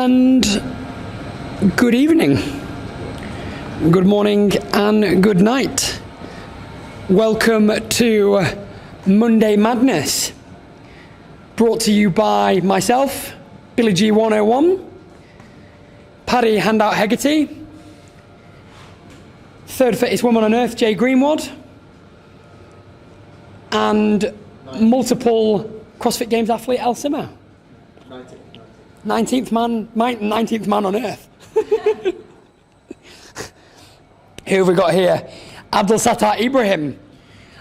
And good evening, good morning, and good night. Welcome to Monday Madness, brought to you by myself, Billy G 101, Paddy Handout Hegarty, third fittest woman on earth, Jay Greenwood, and multiple CrossFit Games athlete, El Simmer. 19th man on earth. Who have we got here? Abdul Sattar Ibrahim.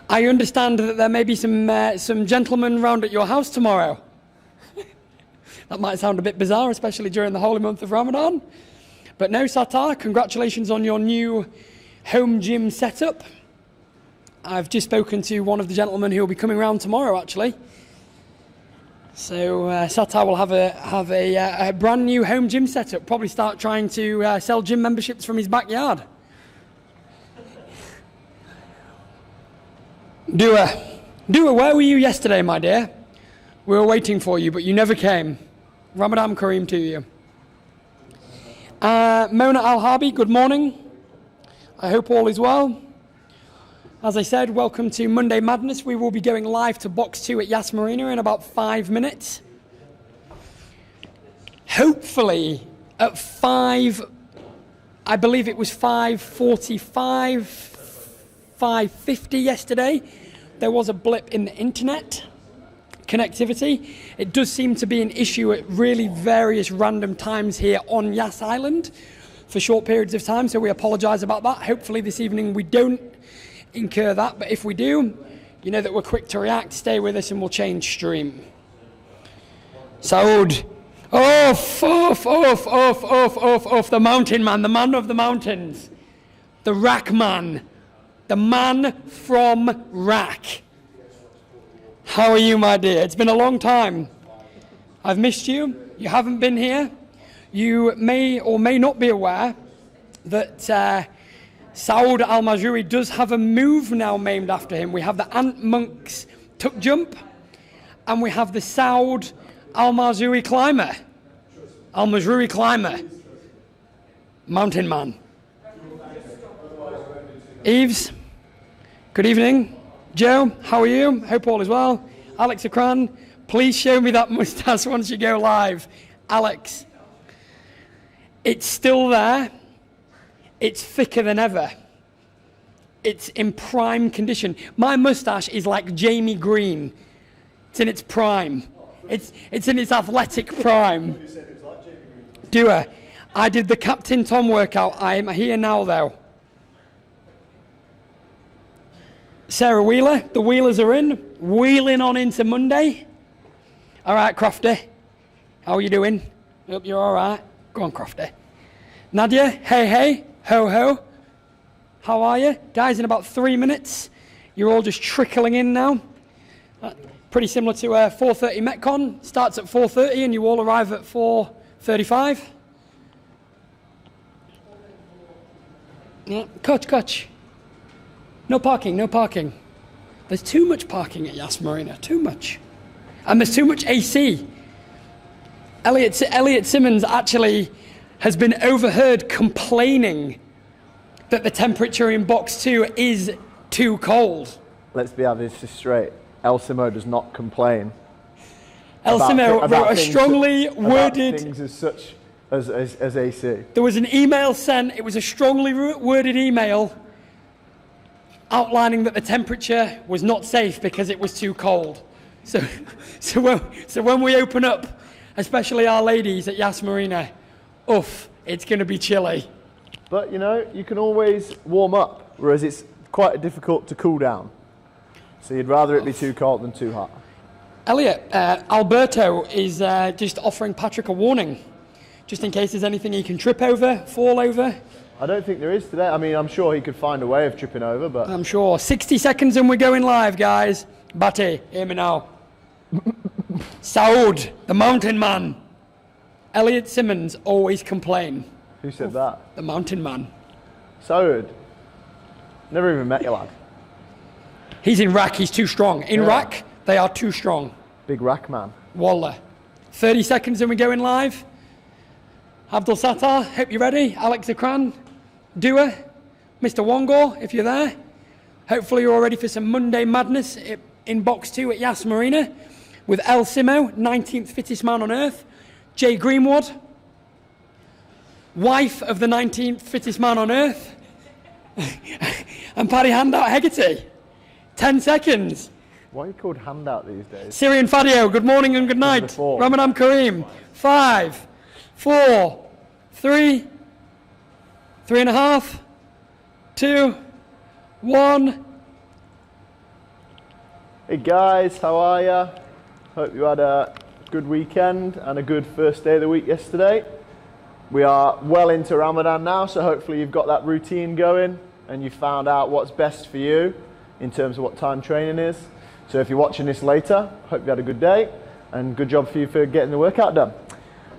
I understand that there may be some gentlemen round at your house tomorrow. That might sound a bit bizarre, especially during the holy month of Ramadan. But no, Sattar, congratulations on your new home gym setup. I've just spoken to one of the gentlemen who will be coming round tomorrow, actually. So Sattar will have a brand new home gym setup. Probably start trying to sell gym memberships from his backyard. Dua, where were you yesterday, my dear? We were waiting for you, but you never came. Ramadan Kareem to you. Mona Al-Harbi, good morning. I hope all is well. As I said, welcome to Monday Madness. We will be going live to Box 2 at Yas Marina in about 5 minutes. Hopefully at 5, I believe it was 5:45, 5:50 yesterday, there was a blip in the internet connectivity. It does seem to be an issue at really various random times here on Yas Island for short periods of time, so we apologise about that. Hopefully this evening we don't incur that, but if we do, you know that we're quick to react. Stay with us and we'll change stream. Saud, off, the mountain man, the man of the mountains, the Rack man, the man from Rack. How are you, my dear? It's been a long time. I've missed you. You haven't been here. You may or may not be aware that Saud Al-Majroui does have a move now named after him. We have the Ant Monk's tuck jump, and we have the Saud Al-Majroui climber. Al-Majroui climber. Mountain man. Eves, good evening. Joe, how are you? Hope all is well. Alex Akran, please show me that mustache once you go live. Alex, it's still there. It's thicker than ever. It's in prime condition. My mustache is like Jamie Green. It's in its prime. It's in its athletic prime. Dua, I did the Captain Tom workout. I am here now, though. Sarah Wheeler, the Wheelers are in. Wheeling on into Monday. All right, Crofty. How are you doing? Hope you're all right. Go on, Crofty. Nadia, hey. Ho ho, how are you? Guys, in about 3 minutes, you're all just trickling in now. Pretty similar to 4:30 Metcon, starts at 4:30 and you all arrive at 4:35. Yeah, coach. No parking. There's too much parking at Yas Marina, too much. And there's too much AC. Elliot Simmons actually has been overheard complaining that the temperature in box 2 is too cold. Let's be obviously straight. El Simo does not complain. El Simo wrote a strongly worded things as such as AC. There was an email sent. It was a strongly worded email outlining that the temperature was not safe because it was too cold. So when we open up, especially our ladies at Yas Marina, it's going to be chilly. But, you know, you can always warm up, whereas it's quite difficult to cool down. So you'd rather it be too cold than too hot. Elliot, Alberto is just offering Patrick a warning, just in case there's anything he can trip over, fall over. I don't think there is today. I mean, I'm sure he could find a way of tripping over, but... I'm sure. 60 seconds and we're going live, guys. Bate, hear me now. Saud, the mountain man. Elliot Simmons always complain. Who said that? The mountain man. Saud. Never even met you, lad. He's in Rack, he's too strong. In Rack, they are too strong. Big Rack man. Wallah. 30 seconds and we're going live. Abdul Sattar, hope you're ready. Alex Akran, Dua, Mr. Wongor, if you're there. Hopefully you're all ready for some Monday madness in box 2 at Yas Marina with El Simo, 19th fittest man on earth. Jay Greenwood, wife of the 19th fittest man on earth. And Paddy Handout Hegarty. 10 seconds. Why are you called Handout these days? Syrian Fadio, good morning and good night. Ramadan Kareem. 5, 4, 3, 3.5, 2, 1. Hey guys, how are ya? Hope you had a good weekend and a good first day of the week yesterday. We are well into Ramadan now, so hopefully you've got that routine going and you found out what's best for you in terms of what time training is. So if you're watching this later, hope you had a good day and good job for you for getting the workout done.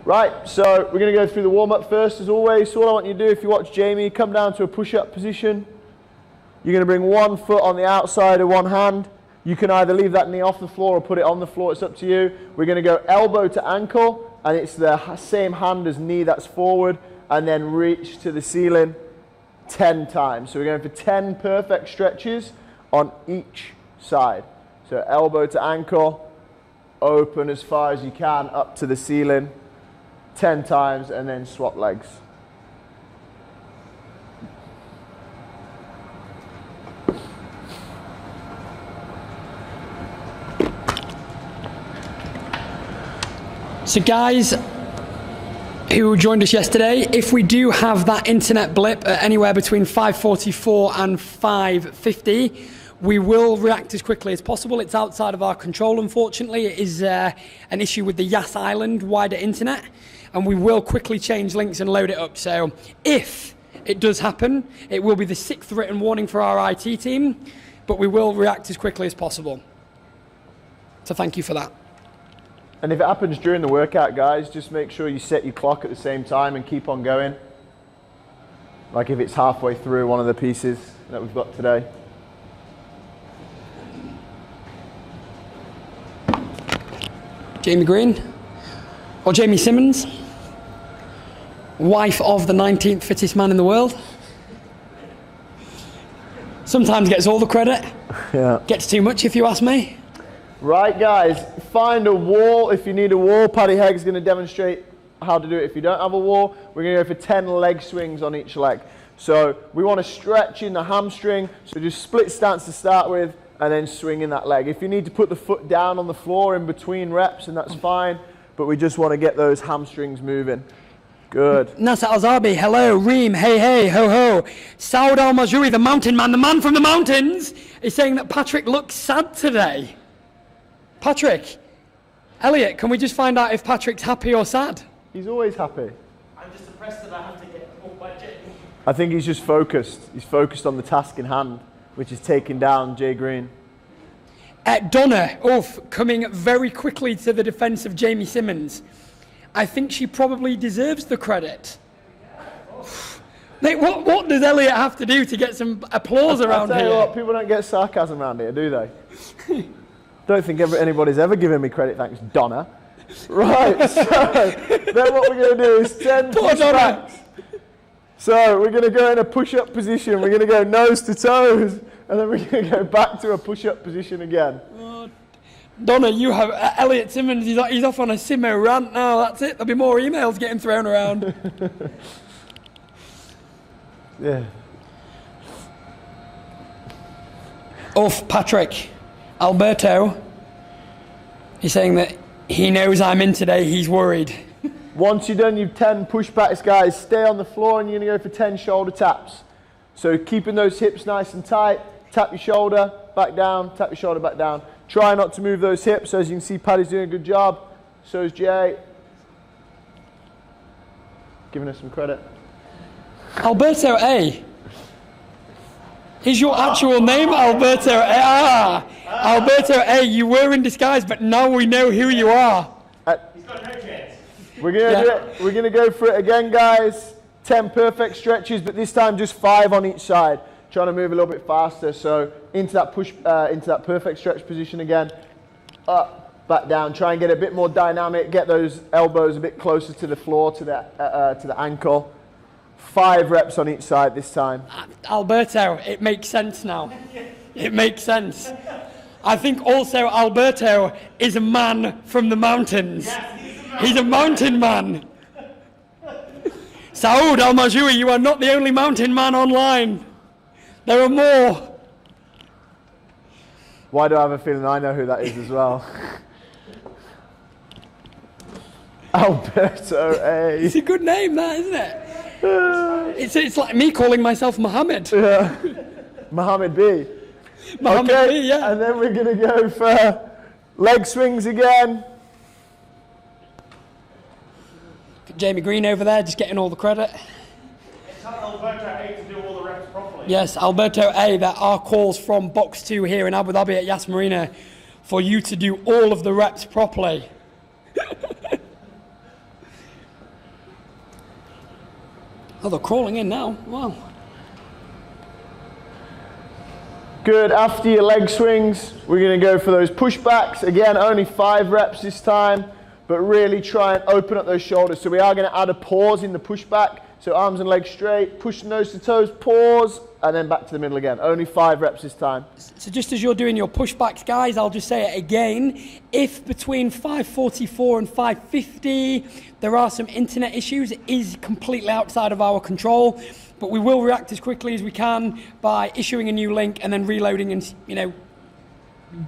Right, so we're going to go through the warm-up first as always. So all I want you to do, if you watch Jamie, come down to a push-up position. You're going to bring one foot on the outside of one hand. You can either leave that knee off the floor or put it on the floor, it's up to you. We're going to go elbow to ankle, and it's the same hand as knee that's forward, and then reach to the ceiling 10 times. So we're going for 10 perfect stretches on each side. So elbow to ankle, open as far as you can, up to the ceiling, 10 times, and then swap legs. So guys who joined us yesterday, if we do have that internet blip at anywhere between 5:44 and 5:50, we will react as quickly as possible. It's outside of our control, unfortunately. It is an issue with the Yas Island wider internet, and we will quickly change links and load it up. So if it does happen, it will be the 6th written warning for our IT team, but we will react as quickly as possible. So thank you for that. And if it happens during the workout, guys, just make sure you set your clock at the same time and keep on going. Like if it's halfway through one of the pieces that we've got today. Jamie Green, or Jamie Simmons, wife of the 19th fittest man in the world. Sometimes gets all the credit, Yeah. gets too much if you ask me. Right, guys, find a wall if you need a wall. Paddy Hegg's going to demonstrate how to do it if you don't have a wall. We're going to go for 10 leg swings on each leg. So we want to stretch in the hamstring, so just split stance to start with, and then swing in that leg. If you need to put the foot down on the floor in between reps, then that's fine, but we just want to get those hamstrings moving. Good. Nasser Alzabi, hello. Reem, hey, hey, ho, ho. Saud Al-Mazrui, the mountain man, the man from the mountains, is saying that Patrick looks sad today. Patrick, Elliot, can we just find out if Patrick's happy or sad? He's always happy. I'm just impressed that I have to get more budget. I think he's just focused. He's focused on the task in hand, which is taking down Jay Green. Donna, coming very quickly to the defense of Jamie Simmons. I think she probably deserves the credit. Mate, what does Elliot have to do to get some applause around here? I'll tell you what, people don't get sarcasm around here, do they? Don't think anybody's ever given me credit, thanks, Donna. Right, so then what we're going to do is 10 push-backs. So we're going to go in a push-up position. We're going to go nose to toes, and then we're going to go back to a push-up position again. Donna, you have Elliot Simmons. He's off on a Simo rant now. That's it. There'll be more emails getting thrown around. Yeah. Patrick. Alberto. He's saying that he knows I'm in today. He's worried. Once you've done your 10 push-backs, guys, stay on the floor and you're going to go for 10 shoulder taps. So keeping those hips nice and tight. Tap your shoulder, back down, tap your shoulder, back down. Try not to move those hips. As you can see, Paddy's doing a good job. So is Jay. Giving us some credit. Alberto A. Is your actual name Alberto A? Alberto A, you were in disguise, but now we know who you are. He's got no chance. We're gonna do it. We're gonna go for it again, guys. 10 perfect stretches, but this time just 5 on each side. Trying to move a little bit faster. So into that push, into that perfect stretch position again. Up, back down. Try and get a bit more dynamic, get those elbows a bit closer to the floor, to the ankle. 5 reps on each side this time. Alberto, it makes sense now. It makes sense. I think also Alberto is a man from the mountains. He's a mountain man. Saud Al-Majui, you are not the only mountain man online. There are more. Why do I have a feeling I know who that is as well? Alberto A. It's a good name, that, isn't it? It's like me calling myself Mohammed. Yeah. Mohammed B. Mohammed Okay, B, yeah. and then we're going to go for leg swings again. Jamie Green over there, just getting all the credit. It's Alberto A to do all the reps properly. Yes, Alberto A, there are calls from Box 2 here in Abu Dhabi at Yas Marina for you to do all of the reps properly. Oh, they're crawling in now. Wow. Good. After your leg swings, we're going to go for those pushbacks. Again, only 5 reps this time, but really try and open up those shoulders. So we are going to add a pause in the pushback. So arms and legs straight, push the nose to toes, pause, and then back to the middle again. Only 5 reps this time. So just as you're doing your pushbacks, guys, I'll just say it again. If between 5:44 and 5:50 there are some internet issues, it is completely outside of our control, but we will react as quickly as we can by issuing a new link and then reloading and,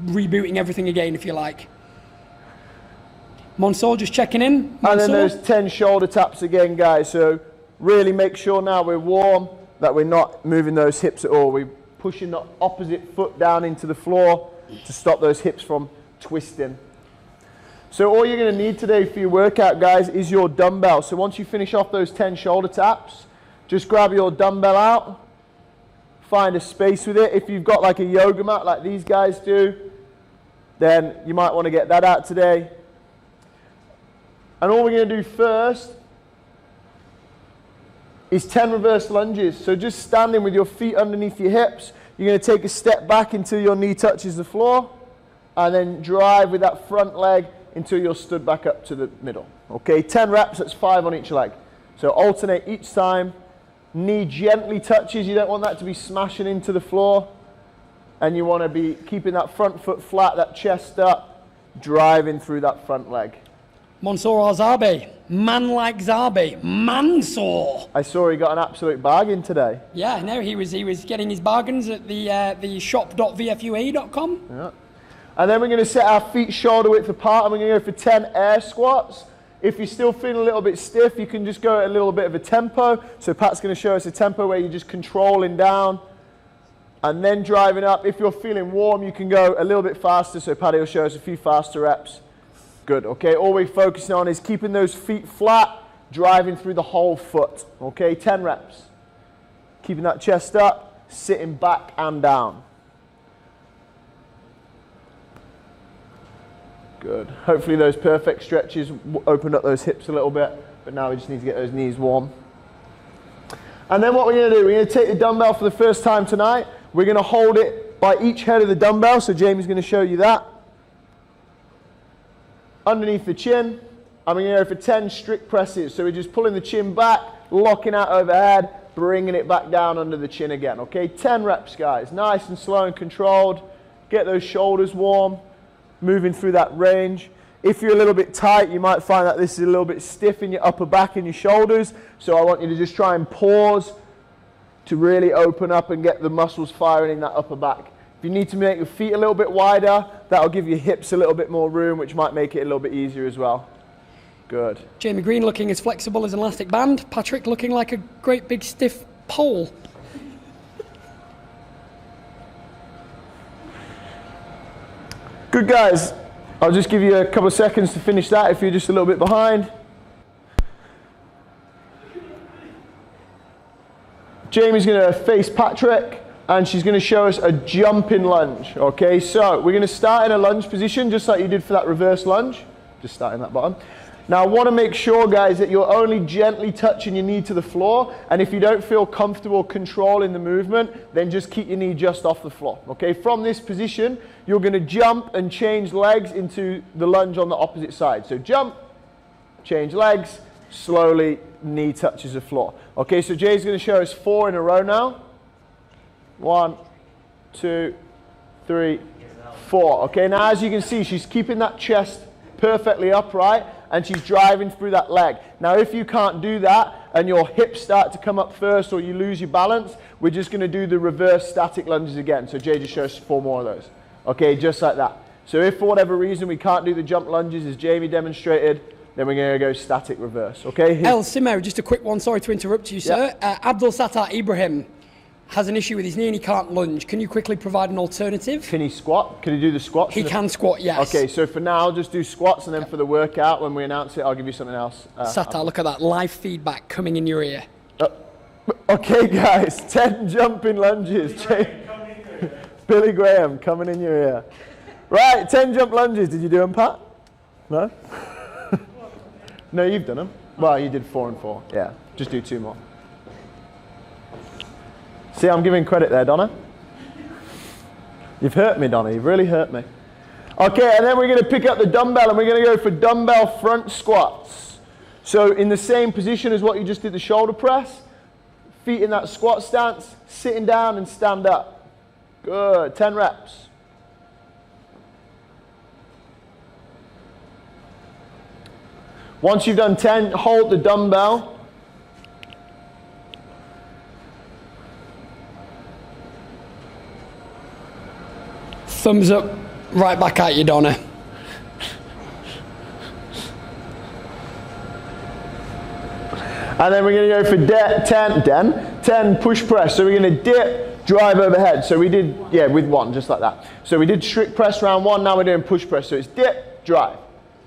rebooting everything again, if you like. Mansour just checking in. Mansour? And then those 10 shoulder taps again, guys. So really make sure now we're warm, that we're not moving those hips at all. We're pushing the opposite foot down into the floor to stop those hips from twisting. So all you're going to need today for your workout, guys, is your dumbbell. So once you finish off those 10 shoulder taps, just grab your dumbbell out, find a space with it. If you've got like a yoga mat like these guys do, then you might want to get that out today. And all we're going to do first is 10 reverse lunges. So just standing with your feet underneath your hips, you're going to take a step back until your knee touches the floor, and then drive with that front leg until you're stood back up to the middle. Okay, 10 reps, that's 5 on each leg. So alternate each time. Knee gently touches, you don't want that to be smashing into the floor. And you want to be keeping that front foot flat, that chest up, driving through that front leg. Mansour Al-Zabi, man like Zabi, Mansour. I saw he got an absolute bargain today. Yeah, no, he was getting his bargains at the shop.vfuae.com. Yeah. And then we're going to set our feet shoulder width apart, and we're going to go for 10 air squats. If you're still feeling a little bit stiff, you can just go at a little bit of a tempo. So Pat's going to show us a tempo where you're just controlling down and then driving up. If you're feeling warm, you can go a little bit faster. So Patty will show us a few faster reps. Good, okay? All we're focusing on is keeping those feet flat, driving through the whole foot, okay? 10 reps. Keeping that chest up, sitting back and down. Good. Hopefully those perfect stretches opened up those hips a little bit, but now we just need to get those knees warm. And then what we're going to do, we're going to take the dumbbell for the first time tonight. We're going to hold it by each head of the dumbbell, so Jamie's going to show you that. Underneath the chin, I'm going to go for 10 strict presses. So we're just pulling the chin back, locking out overhead, bringing it back down under the chin again. Okay, 10 reps, guys. Nice and slow and controlled. Get those shoulders warm, moving through that range. If you're a little bit tight, you might find that this is a little bit stiff in your upper back and your shoulders. So I want you to just try and pause to really open up and get the muscles firing in that upper back. If you need to make your feet a little bit wider, that'll give your hips a little bit more room, which might make it a little bit easier as well. Good. Jamie Green looking as flexible as an elastic band. Patrick looking like a great big stiff pole. Good, guys. I'll just give you a couple of seconds to finish that if you're just a little bit behind. Jamie's going to face Patrick, and she's going to show us a jumping lunge. Okay, so we're going to start in a lunge position, just like you did for that reverse lunge. Just start in that bottom. Now I want to make sure, guys, that you're only gently touching your knee to the floor, and if you don't feel comfortable controlling the movement, then just keep your knee just off the floor. Okay, from this position, you're going to jump and change legs into the lunge on the opposite side. So jump, change legs, slowly knee touches the floor. Okay, so Jay's going to show us 4 in a row now. 1, 2, 3, 4. Okay, now as you can see, she's keeping that chest perfectly upright, and she's driving through that leg. Now if you can't do that and your hips start to come up first or you lose your balance, we're just going to do the reverse static lunges again. So Jay just shows us 4 more of those. Okay, just like that. So if for whatever reason we can't do the jump lunges as Jamie demonstrated, then we're going to go static reverse. Okay? El Simmer, just a quick one, sorry to interrupt you, sir. Yep. Abdul Sattar Ibrahim has an issue with his knee and he can't lunge. Can you quickly provide an alternative? Can he squat? Can he do the squats? He can squat, yes. Okay, so for now, just do squats, and then for the workout, when we announce it, I'll give you something else. Sattar, look at that live feedback coming in your ear. Okay, guys, 10 jumping lunges. Billy Graham coming in your ear. Right, 10 jump lunges. Did you do them, Pat? No? No, you've done them. Well, you did 4 and 4. Yeah, just do 2 more. See, I'm giving credit there, Donna. You've hurt me, Donna. You've really hurt me. Okay, and then we're going to pick up the dumbbell, and we're going to go for dumbbell front squats. So in the same position as what you just did the shoulder press, feet in that squat stance, sitting down and stand up. Good, 10 reps. Once you've done 10, hold the dumbbell. Thumbs up, right back at you, Donna. And then we're going to go for 10 push press. So we're going to dip, drive overhead. So we did, with 1, just like that. So we did strict press round 1, now we're doing push press. So it's dip, drive,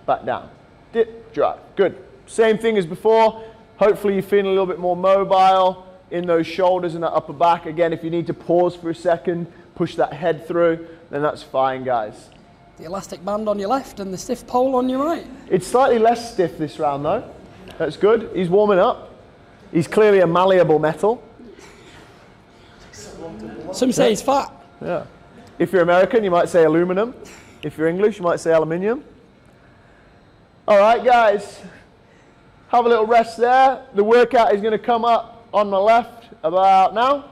back down. Dip, drive. Good. Same thing as before. Hopefully you're feeling a little bit more mobile in those shoulders and that upper back. Again, if you need to pause for a second, push that head through, then that's fine, guys. The elastic band on your left and the stiff pole on your right. It's slightly less stiff this round though. That's good. He's warming up. He's clearly a malleable metal. Some say he's fat. Yeah. If you're American, you might say aluminum. If you're English, you might say aluminium. All right, guys. Have a little rest there. The workout is going to come up on my left about now.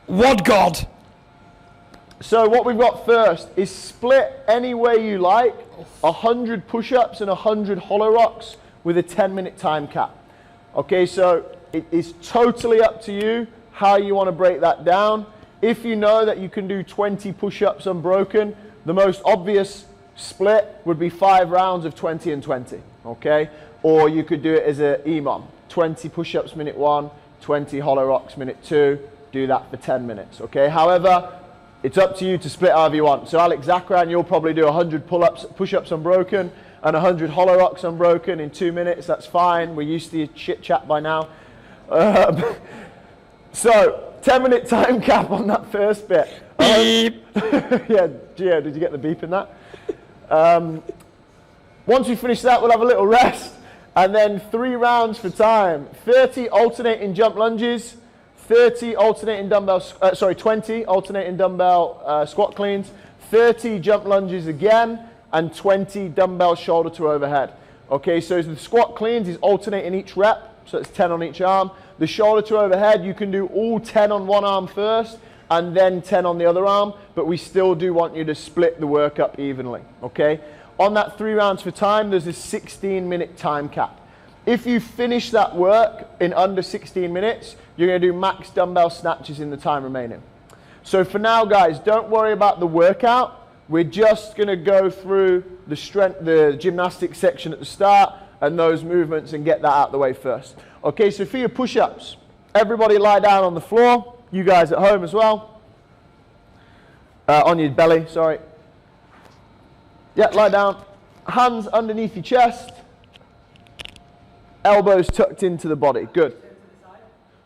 WOD God. So what we've got first is split any way you like, 100 push-ups and 100 hollow rocks with a 10-minute time cap. Okay, so it is totally up to you how you want to break that down. If you know that you can do 20 push-ups unbroken, the most obvious split would be 5 rounds of 20 and 20, okay? Or you could do it as an EMOM, 20 push-ups minute 1, 20 hollow rocks minute 2, do that for 10 minutes, okay? However, it's up to you to split however you want. So Alex Zakran, you'll probably do 100 push-ups unbroken and 100 hollow rocks unbroken in 2 minutes. That's fine. We're used to your chit chat by now. So 10-minute time cap on that first bit. Beep. Yeah, Gio, did you get the beep in that? Once we finish that, we'll have a little rest, and then 3 rounds for time. 30 alternating jump lunges, 30 alternating dumbbell, 20 alternating dumbbell squat cleans, 30 jump lunges again, and 20 dumbbell shoulder to overhead. Okay, so the squat cleans is alternating each rep, so it's 10 on each arm. The shoulder to overhead, you can do all 10 on one arm first, and then 10 on the other arm, but we still do want you to split the work up evenly, okay? On that 3 rounds for time, there's a 16-minute time cap. If you finish that work in under 16 minutes, you're going to do max dumbbell snatches in the time remaining. So for now, guys, don't worry about the workout. We're just going to go through the gymnastics section at the start and those movements and get that out of the way first. Okay, so for your push-ups, everybody lie down on the floor. You guys at home as well. On your belly, sorry. Yeah, lie down. Hands underneath your chest. Elbows tucked into the body. Good.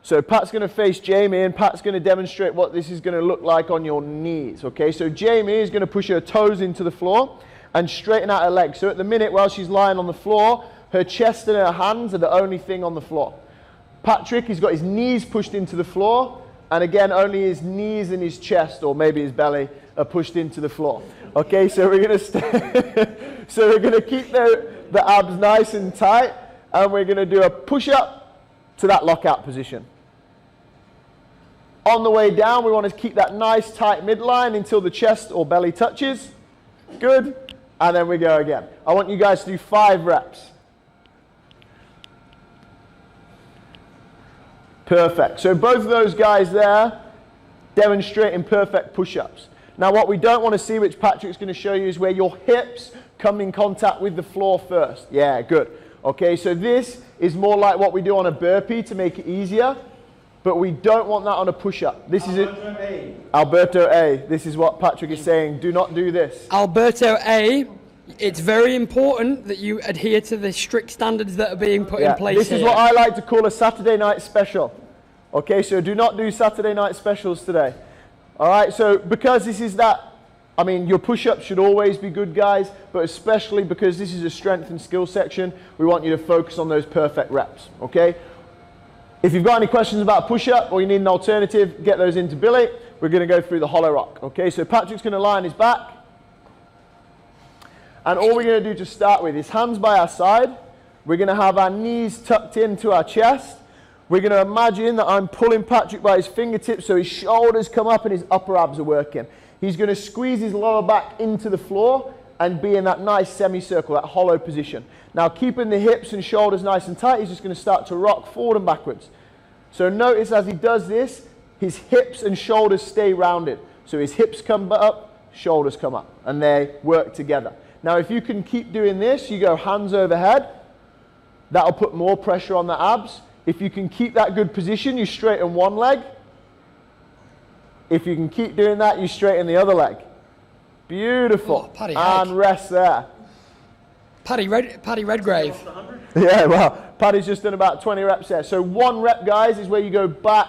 So Pat's going to face Jamie, and Pat's going to demonstrate what this is going to look like on your knees. Okay, so Jamie is going to push her toes into the floor, and straighten out her legs. So at the minute, while she's lying on the floor, her chest and her hands are the only thing on the floor. Patrick, he's got his knees pushed into the floor, and again, only his knees and his chest, or maybe his belly, are pushed into the floor. Okay, so we're gonna so we're gonna keep the abs nice and tight, and we're gonna do a push-up to that lockout position. On the way down, we want to keep that nice tight midline until the chest or belly touches. Good. And then we go again. I want you guys to do 5 reps. Perfect. So both of those guys there demonstrating perfect push-ups. Now what we don't want to see, which Patrick's going to show you, is where your hips come in contact with the floor first. Yeah, good. Okay, so this is more like what we do on a burpee to make it easier. But we don't want that on a push-up. This is it. Alberto A. This is what Patrick is saying. Do not do this. Alberto A. It's very important that you adhere to the strict standards that are being put in place. This is what I like to call a Saturday night special. Okay, so do not do Saturday night specials today. All right, so because this is that, I mean, your push-ups should always be good, guys, but especially because this is a strength and skill section, we want you to focus on those perfect reps, okay? If you've got any questions about push-up or you need an alternative, get those into Billy. We're going to go through the hollow rock. Okay, so Patrick's going to lie on his back. And all we're going to do to start with is hands by our side. We're going to have our knees tucked into our chest. We're going to imagine that I'm pulling Patrick by his fingertips so his shoulders come up and his upper abs are working. He's going to squeeze his lower back into the floor and be in that nice semicircle, that hollow position. Now, keeping the hips and shoulders nice and tight, he's just going to start to rock forward and backwards. So notice as he does this, his hips and shoulders stay rounded. So his hips come up, shoulders come up, and they work together. Now, if you can keep doing this, you go hands overhead. That'll put more pressure on the abs. If you can keep that good position, you straighten one leg. If you can keep doing that, you straighten the other leg. Beautiful. Oh, and rest there. Paddy Redgrave. Yeah, well, Paddy's just done about 20 reps there. So 1 rep, guys, is where you go back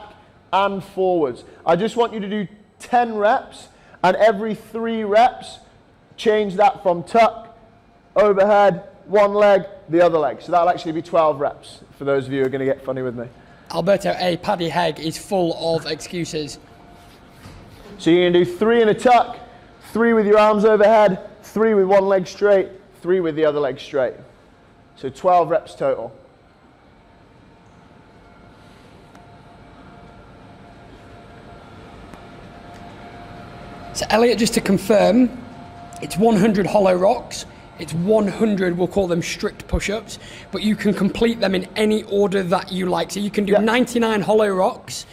and forwards. I just want you to do 10 reps, and every 3 reps, change that from tuck, overhead, one leg, the other leg. So that'll actually be 12 reps, for those of you who are going to get funny with me. Alberto A. Paddy Hegg is full of excuses. So you're going to do 3 in a tuck, 3 with your arms overhead, 3 with one leg straight, 3 with the other leg straight. So 12 reps total. So Elliot, just to confirm, it's 100 hollow rocks, it's 100, we'll call them strict push-ups, but you can complete them in any order that you like. So you can do 99 hollow rocks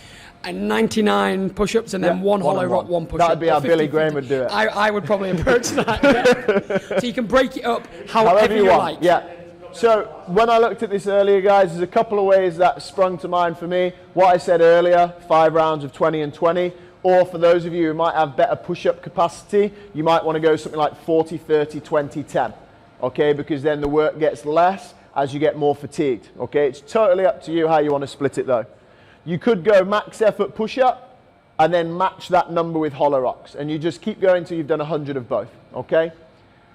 and 99 push-ups and then one hollow rock, one push-up. That'd be how Billy Graham would do it. I would probably approach that. So you can break it up however you like. Yeah. So when I looked at this earlier, guys, there's a couple of ways that sprung to mind for me. What I said earlier, 5 rounds of 20 and 20. Or for those of you who might have better push-up capacity, you might want to go something like 40, 30, 20, 10. Okay, because then the work gets less as you get more fatigued. Okay, it's totally up to you how you want to split it though. You could go max effort push-up and then match that number with hollow rocks. And you just keep going until you've done 100 of both. Okay?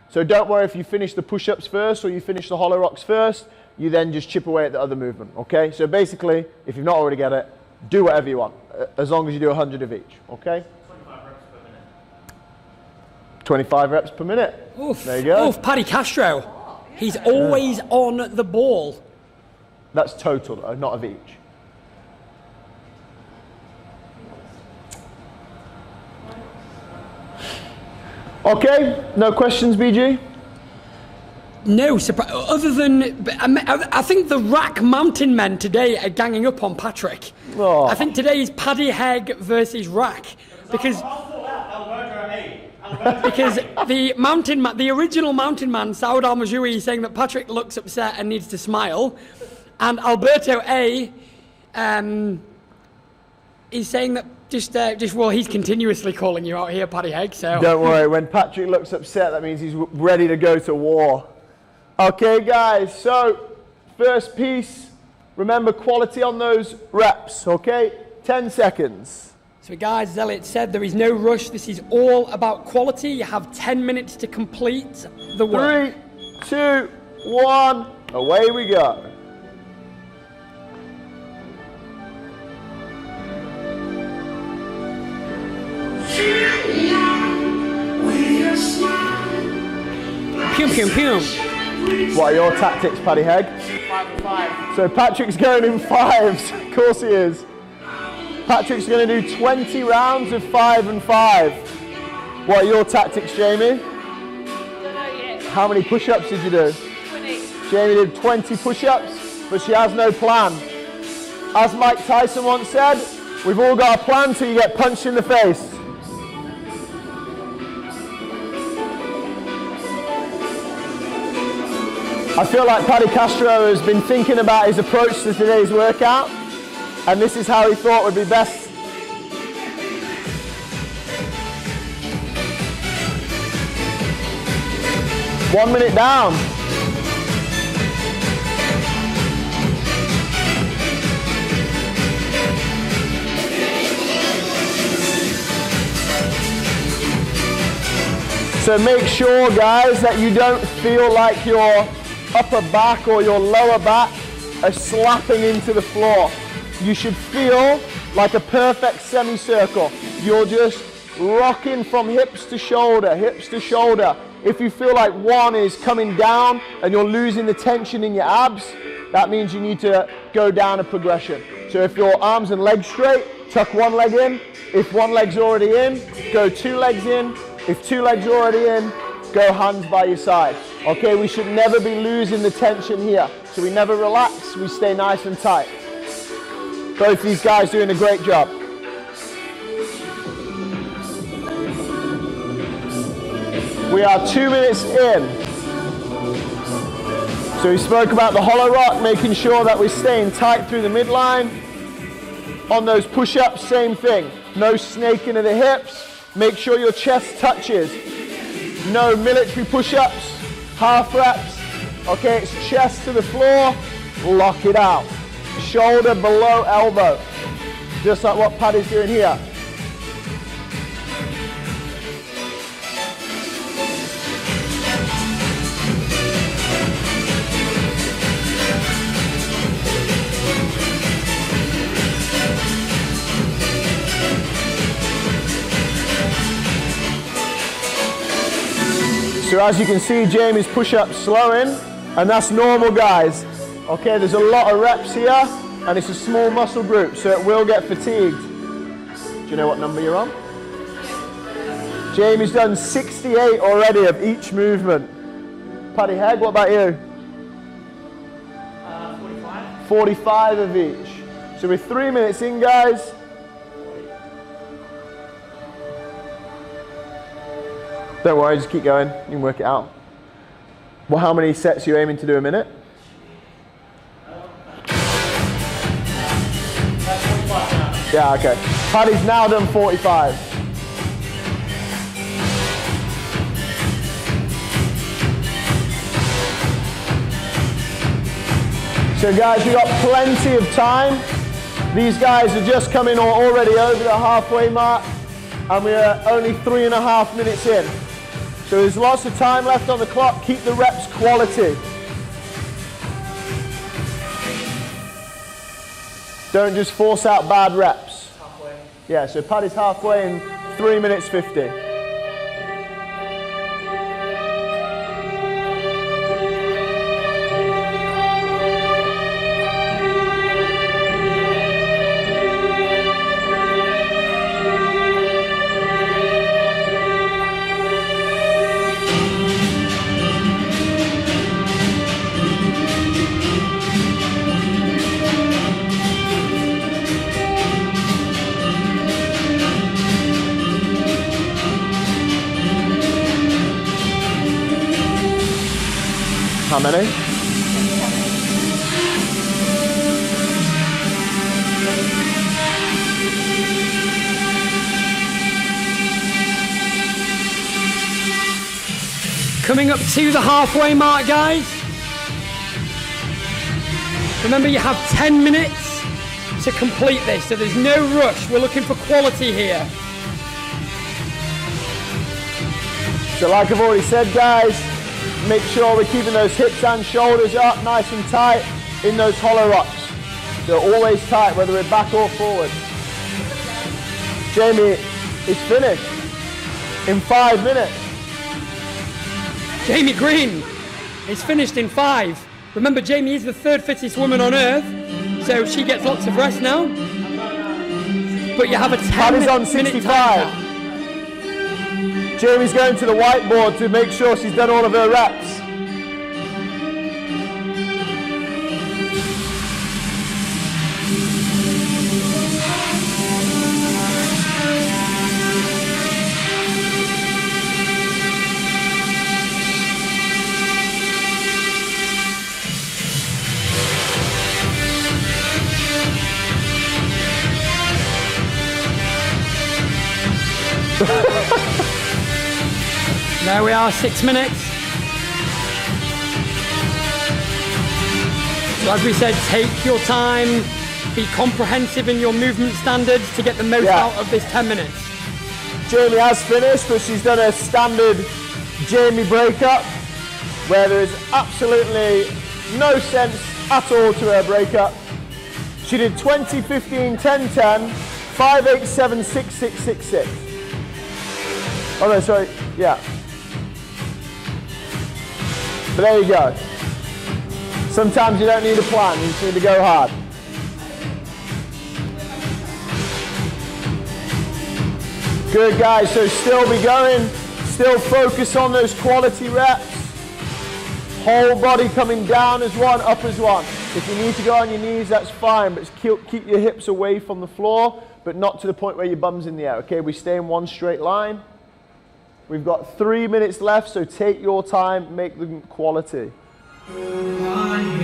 So don't worry if you finish the push-ups first or you finish the hollow rocks first, you then just chip away at the other movement. Okay? So basically, if you've not already got it, do whatever you want, as long as you do 100 of each, okay? 25 reps per minute. Oof. There you go. Oof, Paddy Castro. He's always on the ball. That's total, though, not of each. Okay, no questions, BG? No, other than, I think the rack mountain men today are ganging up on Patrick. Oh. I think today is Paddy Hegg versus rack. Because the mountain man, the original mountain man, Saud Al-Majoui, is saying that Patrick looks upset and needs to smile. And Alberto A. is saying that well, he's continuously calling you out here, Paddy Hegg, so. Don't worry, when Patrick looks upset, that means he's ready to go to war. Okay, guys, so first piece, remember quality on those reps, okay? 10 seconds. So guys, as Elliot said, there is no rush. This is all about quality. You have 10 minutes to complete the work. 3, 2, 1, away we go. Pum, pum, pum. What are your tactics, Paddy Hegg? 5 and 5. So Patrick's going in 5s. Of course he is. Patrick's going to do 20 rounds of 5 and 5. What are your tactics, Jamie? Don't know yet. How many push-ups did you do? 20. Jamie did 20 push-ups, but she has no plan. As Mike Tyson once said, we've all got a plan till you get punched in the face. I feel like Paddy Castro has been thinking about his approach to today's workout, and this is how he thought would be best. One minute down. So make sure, guys, that you don't feel like your upper back or your lower back are slapping into the floor. You should feel like a perfect semicircle. You're just rocking from hips to shoulder, hips to shoulder. If you feel like one is coming down and you're losing the tension in your abs, that means you need to go down a progression. So if your arms and legs straight, tuck one leg in. If one leg's already in, go 2 legs in. If 2 legs are already in, go hands by your side. Okay, we should never be losing the tension here. So we never relax, we stay nice and tight. Both these guys doing a great job. We are 2 minutes in. So we spoke about the hollow rock, making sure that we're staying tight through the midline. On those push-ups, same thing. No snaking of the hips. Make sure your chest touches. No military push-ups, half reps. Okay, it's chest to the floor, lock it out. Shoulder below elbow, just like what Paddy's doing here. So as you can see, Jamie's push-ups slowing, and that's normal, guys. Okay, there's a lot of reps here, and it's a small muscle group, so it will get fatigued. Do you know what number you're on? Jamie's done 68 already of each movement. Paddy Hegg, what about you? 45. 45 of each. So we're 3 minutes in, guys. Don't worry, just keep going. You can work it out. Well, how many sets are you aiming to do a minute? That's 45 now. Yeah, okay. Paddy's now done 45. So guys, we've got plenty of time. These guys are just coming already over the halfway mark, and we're only 3.5 minutes in. So there's lots of time left on the clock. Keep the reps quality. Don't just force out bad reps. Halfway. Yeah, so Paddy's halfway in 3 minutes 50. How many? Coming up to the halfway mark, guys. Remember, you have 10 minutes to complete this, so there's no rush. We're looking for quality here. So like I've already said, guys, make sure we're keeping those hips and shoulders up nice and tight in those hollow rocks. So always tight, whether we're back or forward. Jamie is finished in 5 minutes. Jamie Green is finished in 5. Remember, Jamie is the 3rd fittest woman on earth, so she gets lots of rest now. But you have a 10-minute on 65. Jamie's going to the whiteboard to make sure she's done all of her reps. There we are, 6 minutes. So as we said, take your time, be comprehensive in your movement standards to get the most out of this 10 minutes. Jamie has finished, but she's done a standard Jamie breakup where there is absolutely no sense at all to her breakup. She did 20, 15, 10, 10, 5, 8, 7, 6, 6, 6, 6. Oh no, sorry, yeah. But there you go. Sometimes you don't need a plan, you just need to go hard. Good guys, so still be going, still focus on those quality reps. Whole body coming down as one, up as one. If you need to go on your knees, that's fine, but keep your hips away from the floor, but not to the point where your bum's in the air, okay? We stay in one straight line. We've got 3 minutes left, so take your time, make them quality.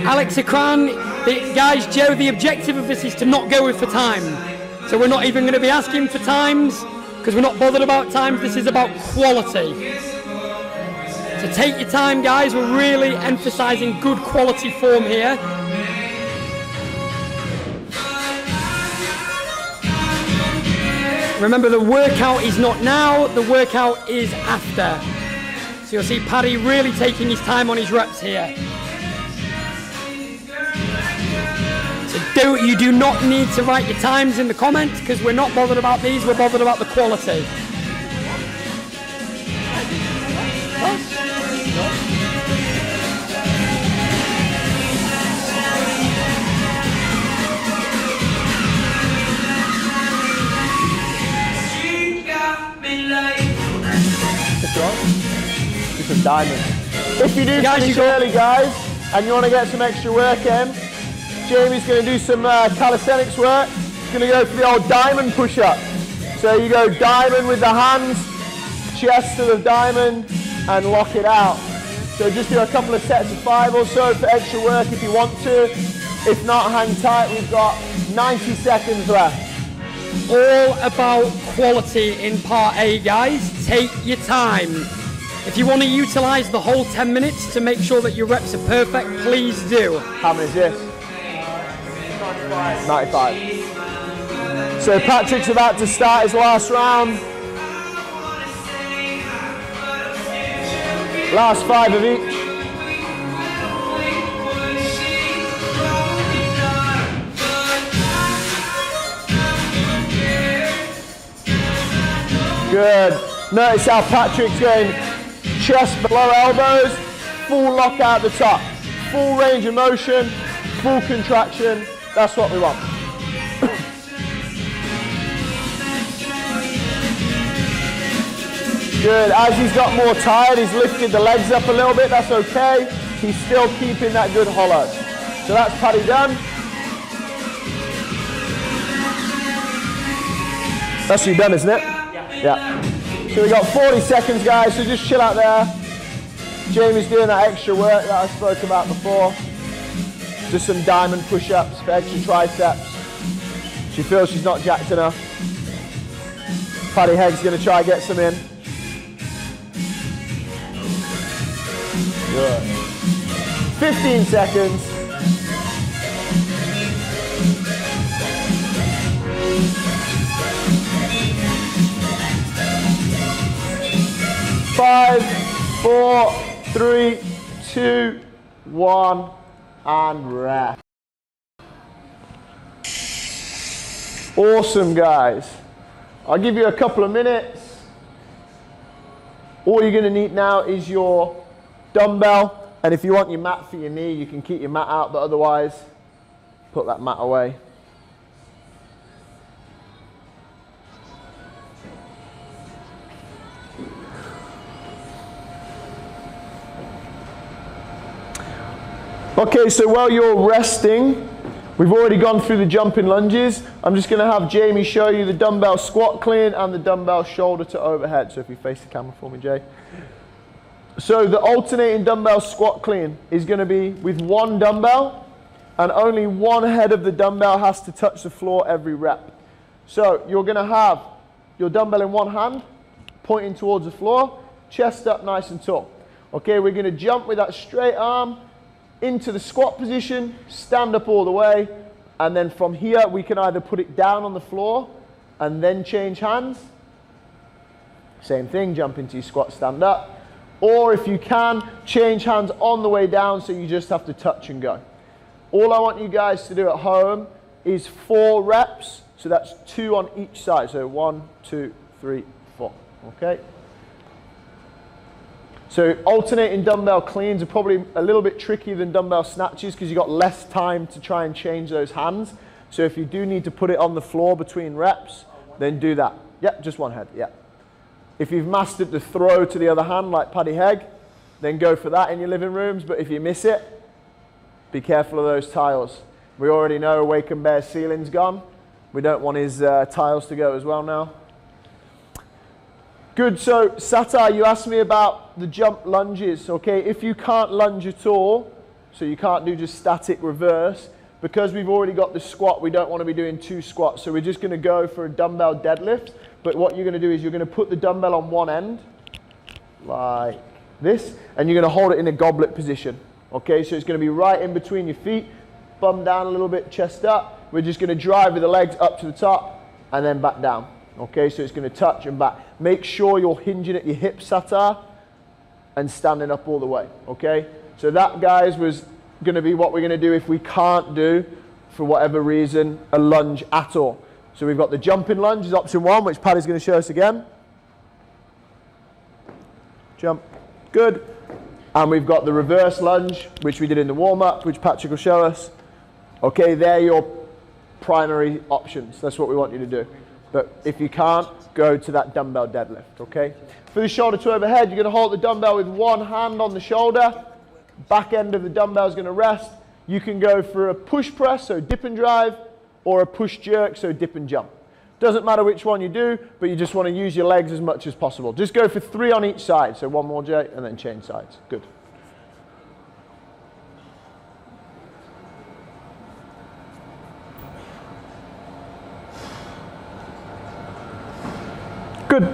Alex Akran, guys, Joe, the objective of this is to not go for time. So we're not even going to be asking for times, because we're not bothered about times. This is about quality. So take your time, guys. We're really emphasizing good quality form here. Remember, the workout is not now, the workout is after. So you'll see Paddy really taking his time on his reps here. So you do not need to write your times in the comments, because we're not bothered about these, we're bothered about the quality. Do some diamonds. If you do finish early, guys, and you want to get some extra work in, Jamie's going to do some calisthenics work. He's going to go for the old diamond push-up. So you go diamond with the hands, chest to the diamond, and lock it out. So just do a couple of sets of 5 or so for extra work if you want to. If not, hang tight. We've got 90 seconds left. All about quality in part A, guys. Take your time. If you want to utilize the whole 10 minutes to make sure that your reps are perfect, please do. How many is this? 95. So Patrick's about to start his last round. Last 5 of each. Good. Notice how Patrick's going chest below elbows, full lock out the top, full range of motion, full contraction. That's what we want. Good. As he's got more tired, he's lifted the legs up a little bit. That's okay. He's still keeping that good hollow. So that's Paddy done. That's you done, isn't it? Yeah. So we've got 40 seconds, guys, so just chill out there. Jamie's doing that extra work that I spoke about before. Just some diamond push-ups for extra triceps. She feels she's not jacked enough. Paddy Hegg's going to try and get some in. Good. 15 seconds. 5, 4, 3, 2, 1, and rest. Awesome, guys. I'll give you a couple of minutes. All you're going to need now is your dumbbell, and if you want your mat for your knee, you can keep your mat out, but otherwise, put that mat away. Okay, so while you're resting, we've already gone through the jumping lunges. I'm just going to have Jamie show you the dumbbell squat clean and the dumbbell shoulder to overhead. So if you face the camera for me, Jay. So the alternating dumbbell squat clean is going to be with one dumbbell, and only one head of the dumbbell has to touch the floor every rep. So you're going to have your dumbbell in one hand, pointing towards the floor, chest up nice and tall. Okay, we're going to jump with that straight arm into the squat position, stand up all the way, and then from here we can either put it down on the floor and then change hands. Same thing, jump into your squat, stand up. Or if you can, change hands on the way down so you just have to touch and go. All I want you guys to do at home is 4 reps, so that's 2 on each side. So 1, 2, 3, 4, okay? So alternating dumbbell cleans are probably a little bit trickier than dumbbell snatches because you've got less time to try and change those hands. So if you do need to put it on the floor between reps, then do that. Yep, just one head, yeah. If you've mastered the throw to the other hand like Paddy Hegg, then go for that in your living rooms. But if you miss it, be careful of those tiles. We already know Wake and Bear's ceiling's gone. We don't want his tiles to go as well now. Good, so Satar, you asked me about the jump lunges, okay? If you can't lunge at all, so you can't do just static reverse, because we've already got the squat, we don't want to be doing 2 squats, so we're just going to go for a dumbbell deadlift. But what you're going to do is you're going to put the dumbbell on one end, like this, and you're going to hold it in a goblet position, okay? So it's going to be right in between your feet, bum down a little bit, chest up. We're just going to drive with the legs up to the top, and then back down. Okay, so it's going to touch and back. Make sure you're hinging at your hips, Satar, and standing up all the way, okay? So that, guys, was going to be what we're going to do if we can't do, for whatever reason, a lunge at all. So we've got the jumping lunge is option 1, which Paddy's going to show us again. Jump, good. And we've got the reverse lunge, which we did in the warm-up, which Patrick will show us. Okay, they're your primary options. That's what we want you to do. But if you can't, go to that dumbbell deadlift, okay? For the shoulder to overhead, you're going to hold the dumbbell with one hand on the shoulder. Back end of the dumbbell is going to rest. You can go for a push press, so dip and drive, or a push jerk, so dip and jump. Doesn't matter which one you do, but you just want to use your legs as much as possible. Just go for 3 on each side. So one more, Jay, and then change sides. Good. Good.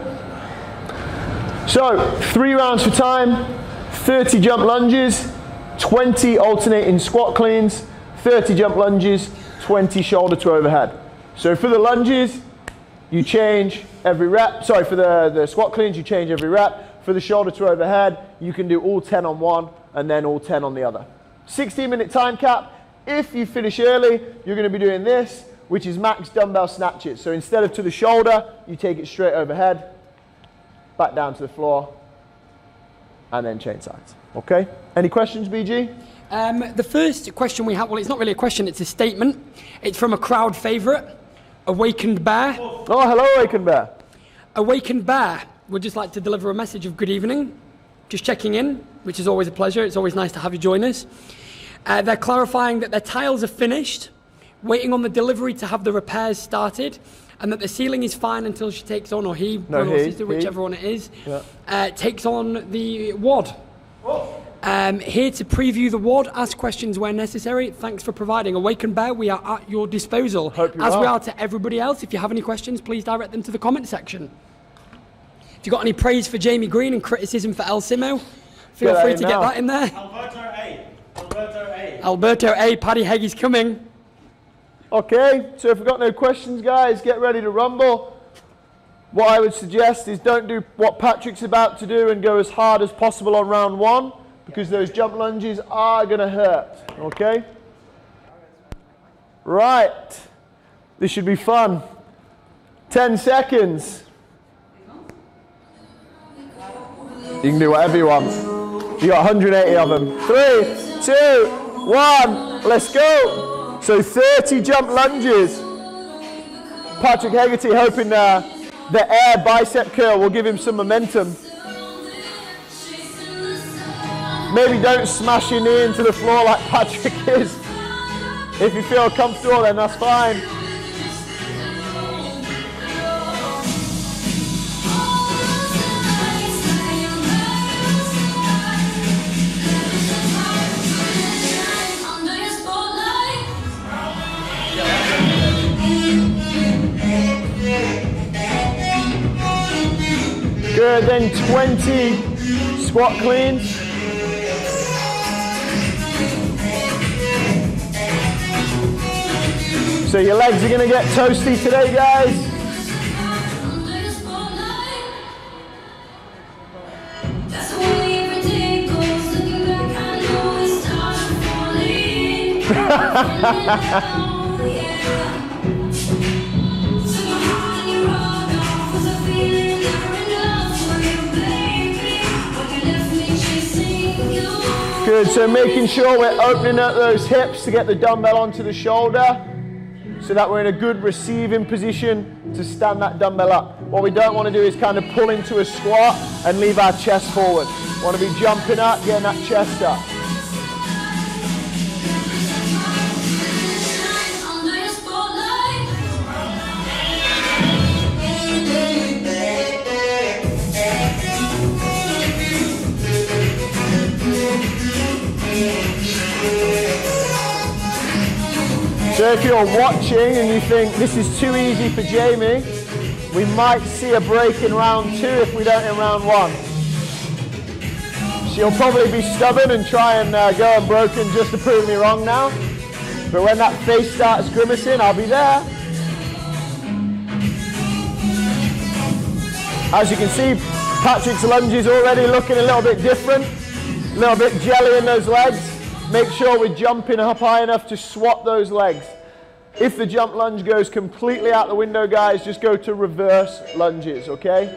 So 3 rounds for time, 30 jump lunges, 20 alternating squat cleans, 30 jump lunges, 20 shoulder to overhead. So for the lunges, you change every rep. Sorry, for the squat cleans, you change every rep. For the shoulder to overhead, you can do all 10 on one and then all 10 on the other. 16-minute time cap. If you finish early, you're going to be doing this, which is max dumbbell snatches. So instead of to the shoulder, you take it straight overhead, back down to the floor, and then change sides. Okay? Any questions, BG? The first question we have, well, it's not really a question, it's a statement. It's from a crowd favourite, Awakened Bear. Oh, hello, Awakened Bear. Awakened Bear would just like to deliver a message of good evening. Just checking in, which is always a pleasure. It's always nice to have you join us. They're clarifying that their tiles are finished, waiting on the delivery to have the repairs started, and that the ceiling is fine until she takes on, or he, brother or sister, whichever one it is, takes on the WOD. Here to preview the WOD, ask questions where necessary. Thanks for providing. Awakened Bear, we are at your disposal. As we are to everybody else. If you have any questions, please direct them to the comment section. If you've got any praise for Jamie Green and criticism for El Simo, feel free to get that in there. Alberto A. Alberto A. Alberto A. Paddy Hegg is coming. Okay, so if we've got no questions, guys, get ready to rumble. What I would suggest is don't do what Patrick's about to do and go as hard as possible on round 1, because those jump lunges are going to hurt, okay? Right, this should be fun. 10 seconds. You can do whatever you want. You got 180 of them. 3, 2, 1, let's go. So 30 jump lunges. Patrick Hegarty hoping the air bicep curl will give him some momentum. Maybe don't smash your knee into the floor like Patrick is. If you feel comfortable, then that's fine. Good, then 20 squat cleans. So your legs are going to get toasty today, guys. Good, so making sure we're opening up those hips to get the dumbbell onto the shoulder, so that we're in a good receiving position to stand that dumbbell up. What we don't want to do is kind of pull into a squat and leave our chest forward. We want to be jumping up, getting that chest up. So if you're watching and you think this is too easy for Jamie, we might see a break in round 2 if we don't in round 1. She'll probably be stubborn and try and go unbroken just to prove me wrong now. But when that face starts grimacing, I'll be there. As you can see, Patrick's lunge is already looking a little bit different, a little bit jelly in those legs. Make sure we're jumping up high enough to swap those legs. If the jump lunge goes completely out the window, guys, just go to reverse lunges, okay?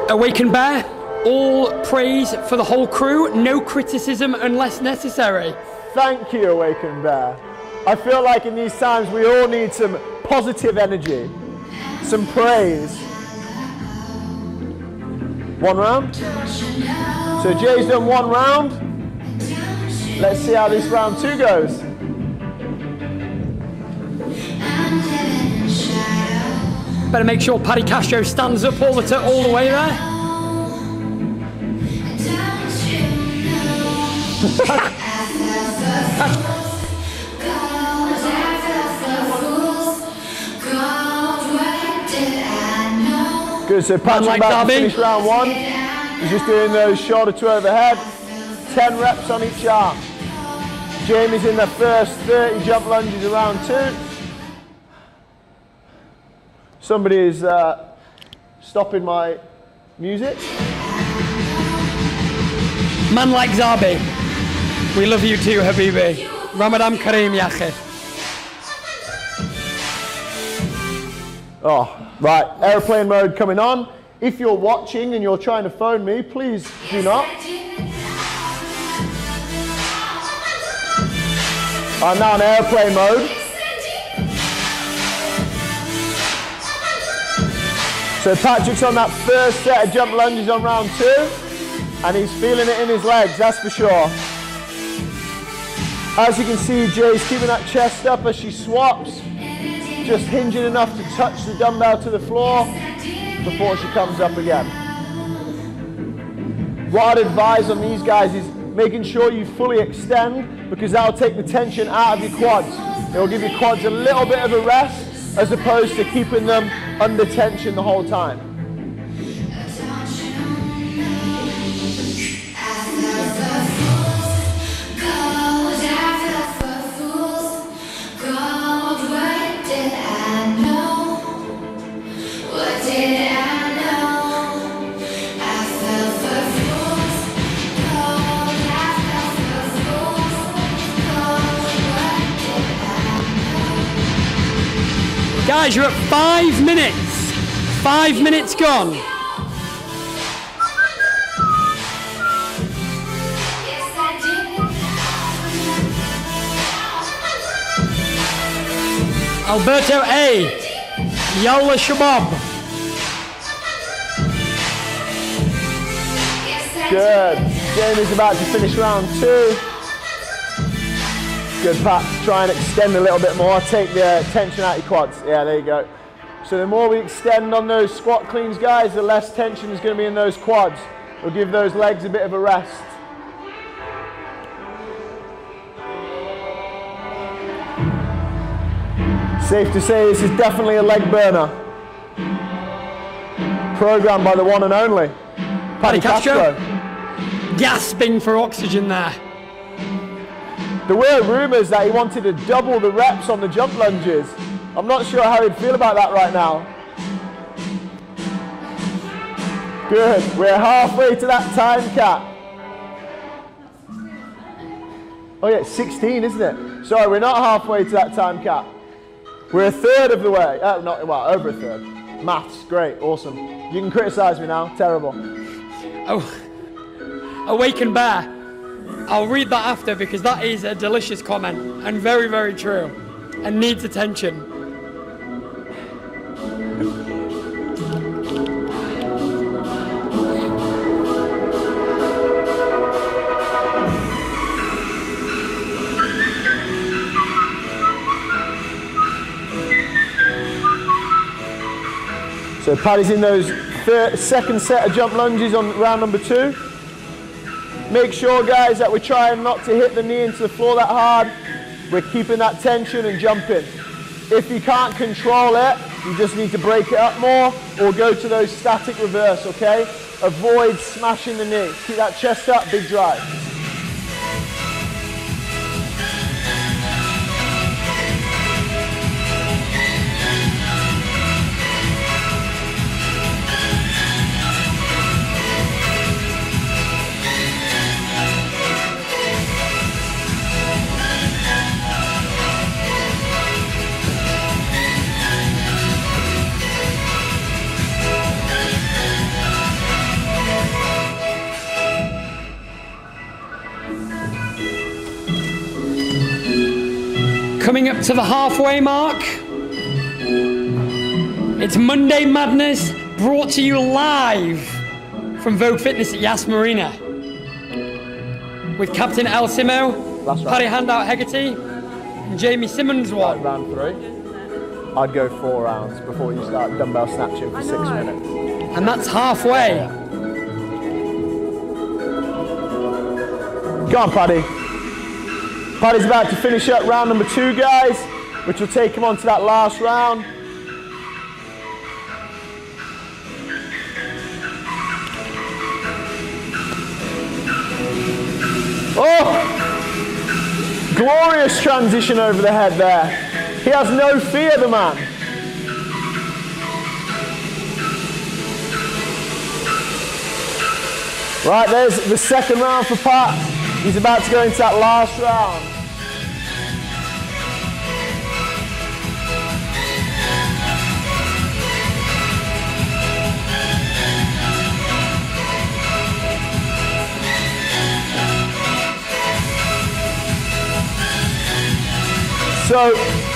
Awaken Bear, all praise for the whole crew, no criticism unless necessary. Thank you, Awaken Bear. I feel like in these times we all need some positive energy, some praise. 1 round. So Jay's done 1 round. Let's see how this round 2 goes. Better make sure Paddy Castro stands up all the way there. Good, so Patrick about to finish round 1. He's just doing those shoulder to overhead. 10 reps on each arm. Jamie's in the first 30 jump lunges of round 2. Somebody is stopping my music. Man like Zabi. We love you too, Habibi. Ramadan Kareem, Yache. Oh, right, airplane mode coming on. If you're watching and you're trying to phone me, please do not. I'm now in airplane mode. So Patrick's on that first set of jump lunges on round 2, and he's feeling it in his legs, that's for sure. As you can see, Jay's keeping that chest up as she swaps, just hinging enough to touch the dumbbell to the floor before she comes up again. What I'd advise on these guys is making sure you fully extend, because that'll take the tension out of your quads. It'll give your quads a little bit of a rest as opposed to keeping them under tension the whole time. Guys, you're at 5 minutes. 5 minutes gone. Alberto A. Yola Shabab. Good. Jamie's about to finish round 2. Good, Pat. Try and extend a little bit more. Take the tension out of your quads. Yeah, there you go. So the more we extend on those squat cleans, guys, the less tension is going to be in those quads. We'll give those legs a bit of a rest. Safe to say this is definitely a leg burner. Programmed by the one and only Paddy Castro. Gasping for oxygen there. There were rumours that he wanted to double the reps on the jump lunges. I'm not sure how he'd feel about that right now. Good, we're halfway to that time cap. Oh yeah, it's 16, isn't it? Sorry, we're not halfway to that time cap. We're a third of the way. Over a third. Maths, great, awesome. You can criticise me now, terrible. Oh, Awaken Bear. I'll read that after because that is a delicious comment and very, very true and needs attention. So Paddy's in those second set of jump lunges on round number 2. Make sure, guys, that we're trying not to hit the knee into the floor that hard. We're keeping that tension and jumping. If you can't control it, you just need to break it up more or go to those static reverse, okay? Avoid smashing the knee. Keep that chest up, big drive. Coming up to the halfway mark. It's Monday Madness, brought to you live from Vogue Fitness at Yas Marina. With Captain El Simo, Paddy Handout Hegarty, and Jamie Simmons one. Round 3. I'd go 4 rounds before you start dumbbell snatching for 6 minutes. And that's halfway. Go on, Paddy. Paddy's about to finish up round number 2, guys, which will take him on to that last round. Oh! Glorious transition over the head there. He has no fear, the man. Right, there's the second round for Pat. He's about to go into that last round. So,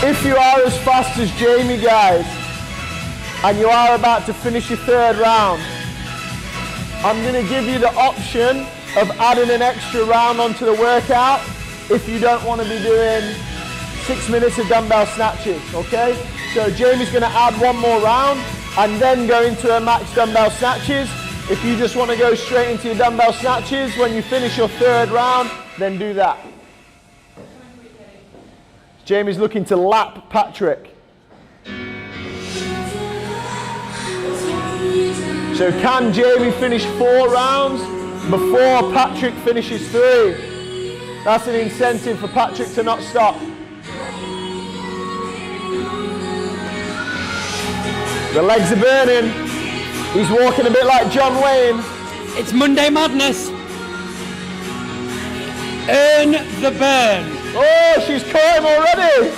if you are as fast as Jamie, guys, and you are about to finish your 3rd round, I'm going to give you the option of adding an extra round onto the workout if you don't want to be doing 6 minutes of dumbbell snatches, okay? So Jamie's going to add 1 more round and then go into a max dumbbell snatches. If you just want to go straight into your dumbbell snatches when you finish your 3rd round, then do that. Jamie's looking to lap Patrick. So can Jamie finish 4 rounds before Patrick finishes 3? That's an incentive for Patrick to not stop. The legs are burning. He's walking a bit like John Wayne. It's Monday Madness. Earn the burn. Oh, she's caught him already.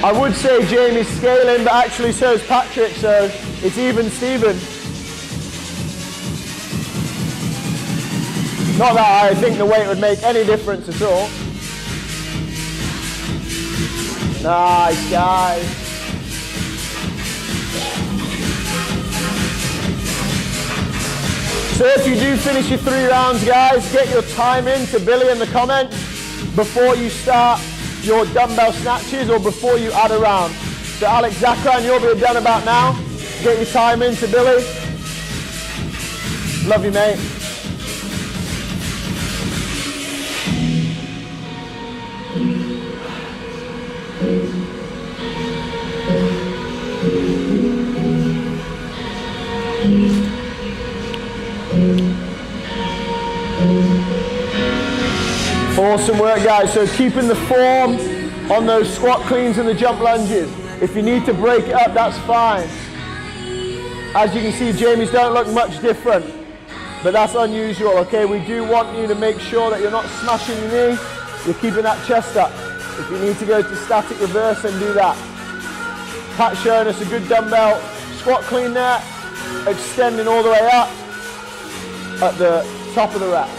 I would say Jamie's scaling, but actually so is Patrick, so it's even Steven. Not that I think the weight would make any difference at all. Nice, guys. So if you do finish your 3 rounds, guys, get your time in to Billy in the comments before you start your dumbbell snatches or before you add a round. So Alex Zakran, you'll be done about now. Get your time in to Billy. Love you, mate. Awesome work, guys. So keeping the form on those squat cleans and the jump lunges. If you need to break it up, that's fine. As you can see, Jamie's don't look much different, but that's unusual, okay? We do want you to make sure that you're not smashing your knee, you're keeping that chest up. If you need to go to static reverse, then do that. Pat's showing us a good dumbbell squat clean there, extending all the way up at the top of the rack.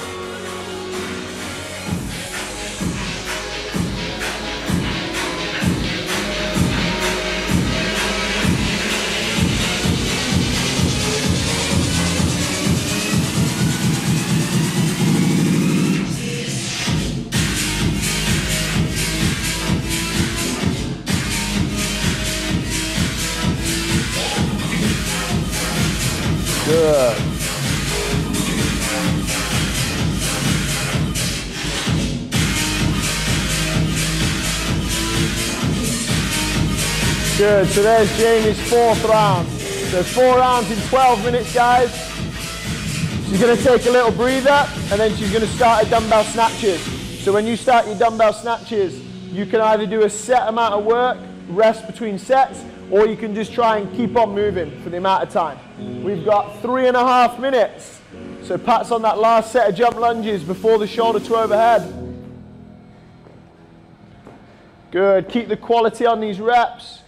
Good. Good, so there's Jamie's 4th round. So 4 rounds in 12 minutes, guys. She's gonna take a little breather and then she's gonna start her dumbbell snatches. So when you start your dumbbell snatches, you can either do a set amount of work, rest between sets, or you can just try and keep on moving for the amount of time. We've got 3.5 minutes. So Pat's on that last set of jump lunges before the shoulder to overhead. Good, keep the quality on these reps.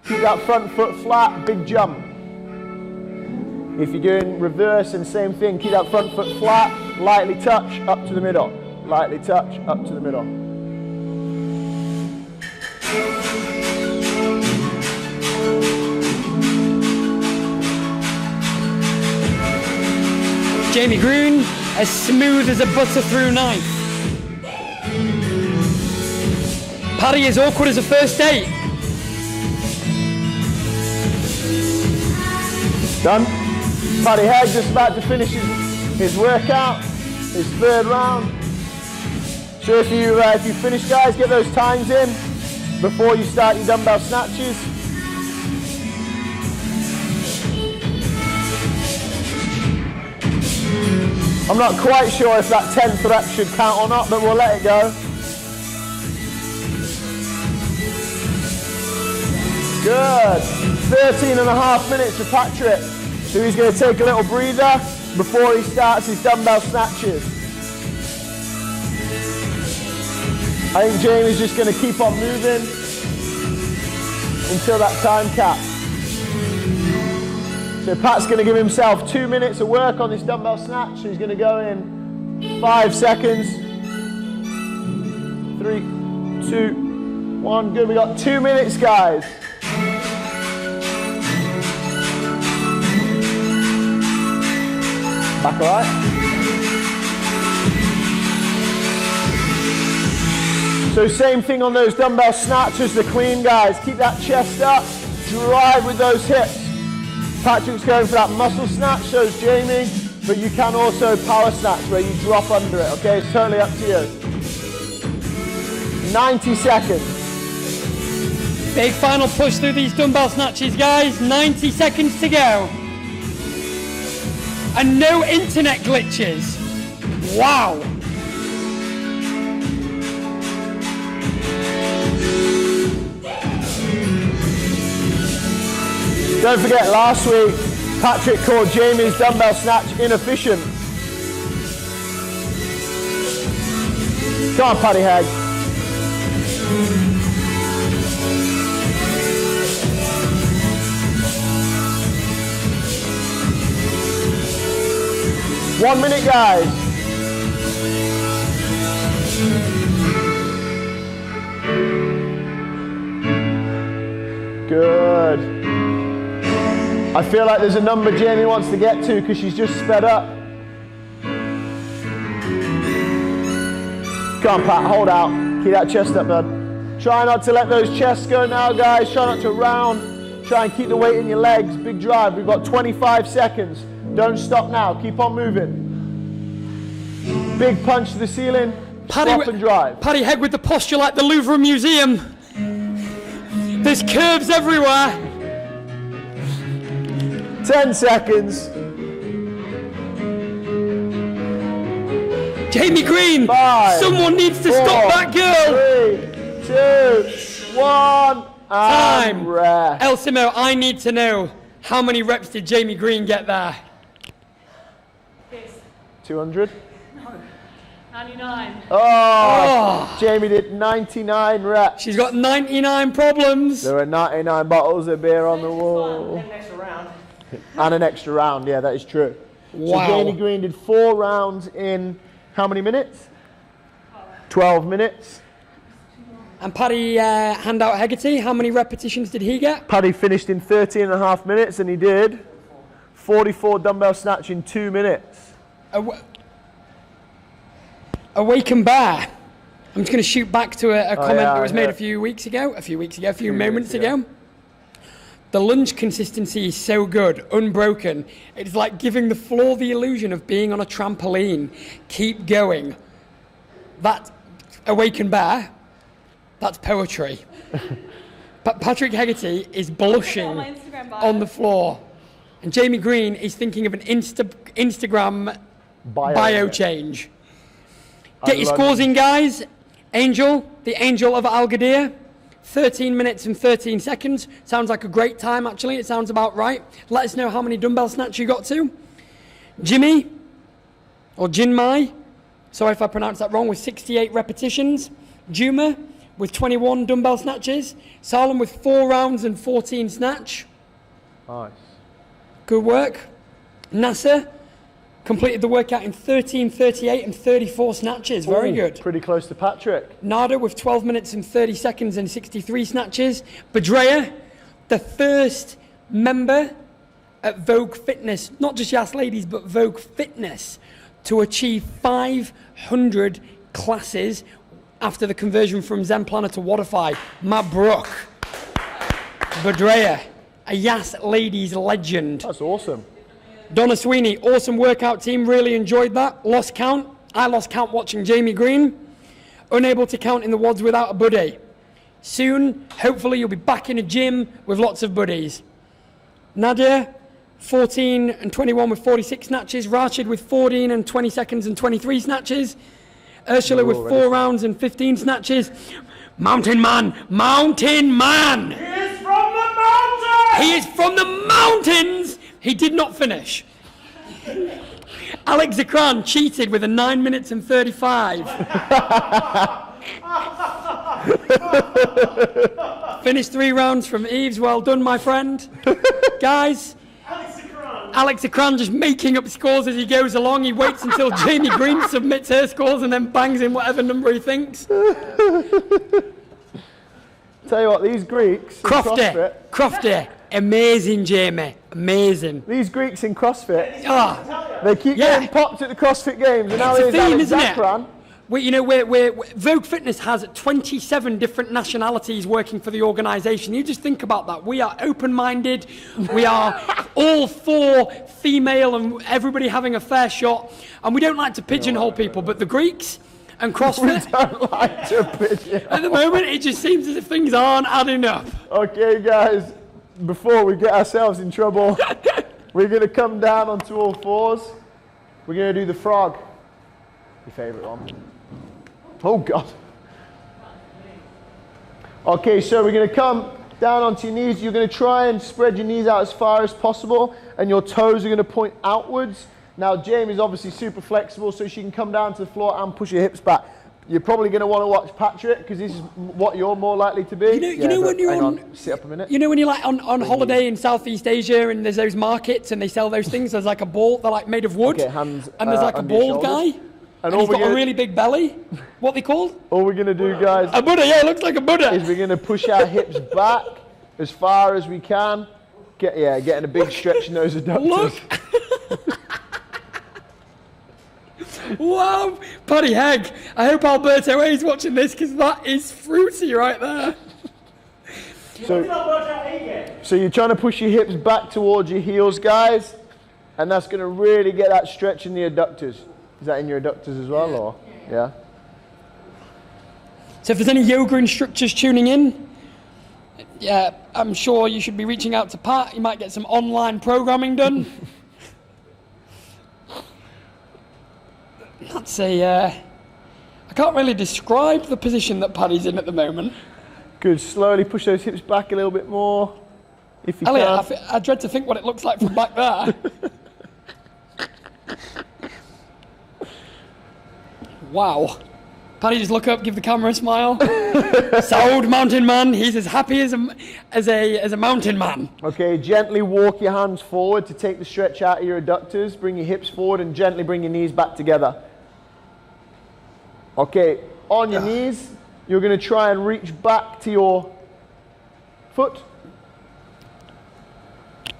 Keep that front foot flat, big jump. If you're doing reverse and same thing, keep that front foot flat, lightly touch up to the middle. Lightly touch up to the middle. Jamie Groon, as smooth as a butter through knife. Paddy as awkward as a first date. Done. Paddy Head just about to finish his workout, his 3rd round. So if you finish, guys, get those times in before you start your dumbbell snatches. I'm not quite sure if that 10th rep should count or not, but we'll let it go. Good. 13.5 minutes for Patrick. So he's going to take a little breather before he starts his dumbbell snatches. I think Jamie's just going to keep on moving until that time cap. So Pat's going to give himself 2 minutes of work on this dumbbell snatch. So he's going to go in 5 seconds. 3, 2, 1. Good. We got 2 minutes, guys. Back all right? So same thing on those dumbbell snatches, the clean, guys. Keep that chest up. Drive with those hips. Patrick's going for that muscle snatch, so is Jamie, but you can also power snatch where you drop under it, okay? It's totally up to you. 90 seconds. Big final push through these dumbbell snatches, guys. 90 seconds to go. And no internet glitches. Wow. Don't forget, last week, Patrick called Jamie's dumbbell snatch inefficient. Come on, Paddy Hag. One minute, guys. Good. I feel like there's a number Jamie wants to get to because she's just sped up. Come on, Pat, hold out. Keep that chest up, bud. Try not to let those chests go now, guys. Try not to round. Try and keep the weight in your legs. Big drive. We've got 25 seconds. Don't stop now. Keep on moving. Big punch to the ceiling. Stop and drive. Paddy Heg with the posture like the Louvre Museum. There's curves everywhere. 10 seconds. Jamie Green, 5, someone needs to 4, stop that girl. 3, 2, 1, Time. and rest. El Simo, I need to know, how many reps did Jamie Green get there? 200. 99. Oh, Jamie did 99 reps. She's got 99 problems. There were 99 bottles of beer on the wall. And next round. And an extra round, yeah, that is true. Wow. So Jamie Green did 4 rounds in how many minutes? 12 minutes. And Paddy Handout Hegarty, how many repetitions did he get? Paddy finished in 13 and a half minutes and he did 44 dumbbell snatch in 2 minutes. Awaken Bear. I'm just going to shoot back to a comment yeah, that was made yeah. a few moments ago. The lunge consistency is so good, unbroken. It's like giving the floor the illusion of being on a trampoline. Keep going. That Awaken Bear, that's poetry. But Patrick Hegarty is blushing on the floor. And Jamie Green is thinking of an Instagram bio change. Get your scores in, guys. Angel, the Angel of Al Ghadir, 13 minutes and 13 seconds. Sounds like a great time, actually. It sounds about right. Let us know how many dumbbell snatch you got to. Jimmy, or Jinmai, sorry if I pronounced that wrong, with 68 repetitions. Juma with 21 dumbbell snatches. Salem with 4 rounds and 14 snatch. Nice. Good work. Nasser completed the workout in 13, 38 and 34 snatches. Very Ooh, good. Pretty close to Patrick. Nada with 12 minutes and 30 seconds and 63 snatches. Badrea, the first member at Vogue Fitness, not just Yas Ladies, but Vogue Fitness, to achieve 500 classes after the conversion from Zen Planner to Wodify. Mabruk. Badrea, a Yas Ladies legend. That's awesome. Donna Sweeney, awesome workout team, really enjoyed that. Lost count. I lost count watching Jamie Green. Unable to count in the WODs without a buddy. Soon, hopefully you'll be back in a gym with lots of buddies. Nadia, 14 and 21 with 46 snatches. Rashid with 14 and 20 seconds and 23 snatches. Ursula with 4 rounds and 15 snatches. Mountain Man, Mountain Man! He is from the mountains! He is from the mountains! He did not finish. Alex Zakran cheated with a 9 minutes and 35. Finished 3 rounds from Eves. Well done, my friend. Guys, Alex Zakran just making up scores as he goes along. He waits until Jamie Green submits her scores and then bangs in whatever number he thinks. Tell you what, these Greeks in Crofty, amazing, Jamie, amazing. These Greeks in CrossFit, Ah, they keep getting popped at the CrossFit Games, and now It's a there's theme, Alex isn't it? Zakran. we're Vogue Fitness has 27 different nationalities working for the organisation. You just think about that. We are open-minded. We are all for female and everybody having a fair shot. And we don't like to pigeonhole people, but the Greeks and CrossFit, Don't like to pigeon. at the moment, it just seems as if things aren't adding up. Okay, guys, before we get ourselves in trouble, we're going to come down onto all fours. We're going to do the frog. Your favourite one. Oh, God. Okay, so we're going to come down onto your knees. You're going to try and spread your knees out as far as possible, and your toes are going to point outwards. Now, Jamie's obviously super flexible, so she can come down to the floor and push her hips back. You're probably going to want to watch Patrick because this is what you're more likely to be. You know when you're hang on, sit up a minute. You know when you're like on holiday in Southeast Asia and there's those markets and they sell those things. There's like a ball. They're like made of wood. Okay, hands and there's like a under your bald guy. shoulders. And he's got a really big belly. What they called? All we're going to do, guys, A Buddha. Yeah, it looks like a Buddha. is we're going to push our hips back as far as we can. Getting a big stretch in those adductors. Look. Wow, Paddy Hegg. I hope Alberto A is watching this because that is fruity right there. So you're trying to push your hips back towards your heels, guys, and that's going to really get that stretch in the adductors. Is that in your adductors as well, or? Yeah. So if there's any yoga instructors tuning in, yeah, I'm sure you should be reaching out to Pat. You might get some online programming done. That's I can't really describe the position that Paddy's in at the moment. Good. Slowly push those hips back a little bit more, if you Elliot, can. I dread to think what it looks like from back there. Wow. Paddy, just look up, give the camera a smile. Sold mountain man. He's as happy as a mountain man. Okay, gently walk your hands forward to take the stretch out of your adductors. Bring your hips forward and gently bring your knees back together. Okay, on your knees, you're going to try and reach back to your foot.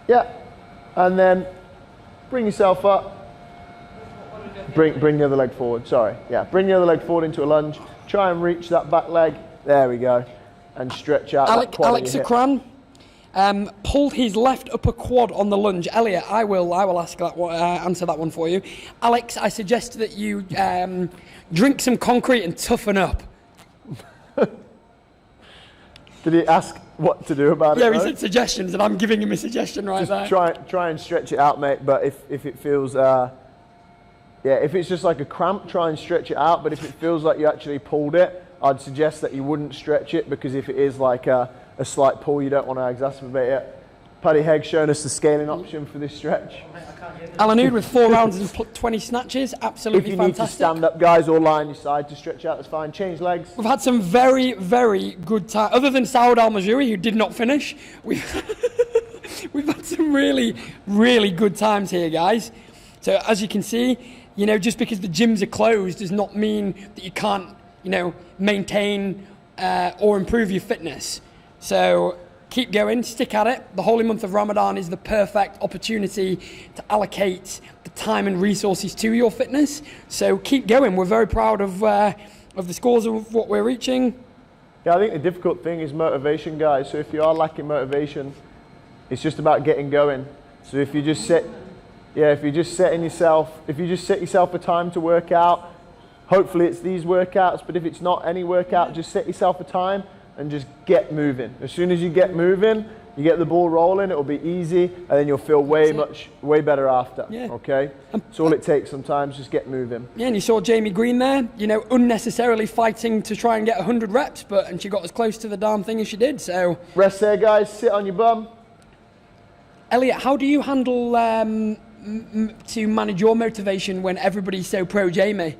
Yeah, and then bring yourself up. Bring the other leg forward, sorry. Yeah, bring the other leg forward into a lunge. Try and reach that back leg. There we go. And stretch out that quad. Alex Akran pulled his left upper quad on the lunge. Elliot, I will ask that one, answer that one for you. Alex, I suggest that you drink some concrete and toughen up. Did he ask what to do about it? Yeah, he said suggestions, and I'm giving him a suggestion right there. Try and stretch it out, mate. But if it feels, if it's just like a cramp, try and stretch it out. But if it feels like you actually pulled it, I'd suggest that you wouldn't stretch it, because if it is like a slight pull, you don't want to exacerbate it. Paddy Hegg showing us the scaling option for this stretch. Alan Oud with 4 rounds and 20 snatches, absolutely fantastic. If you fantastic. need to stand up, guys, or lie on your side to stretch out, that's fine. Change legs. We've had some very, very good time. Other than Saud Al-Mazhouri, who did not finish, we've had some really, really good times here, guys. So as you can see, just because the gyms are closed does not mean that you can't, maintain or improve your fitness. So keep going, stick at it. The holy month of Ramadan is the perfect opportunity to allocate the time and resources to your fitness. So keep going. We're very proud of the scores of what we're reaching. Yeah, I think the difficult thing is motivation, guys. So if you are lacking motivation, it's just about getting going. So if you just set yourself a time to work out, hopefully it's these workouts, but if it's not any workout, just set yourself a time and just get moving. As soon as you get moving, you get the ball rolling, it'll be easy, and then you'll feel way better after. Yeah. Okay? That's all it takes sometimes, just get moving. Yeah, and you saw Jamie Green there, unnecessarily fighting to try and get 100 reps, and she got as close to the darn thing as she did, so. Rest there, guys, sit on your bum. Elliot, how do you handle to manage your motivation when everybody's so pro Jamie?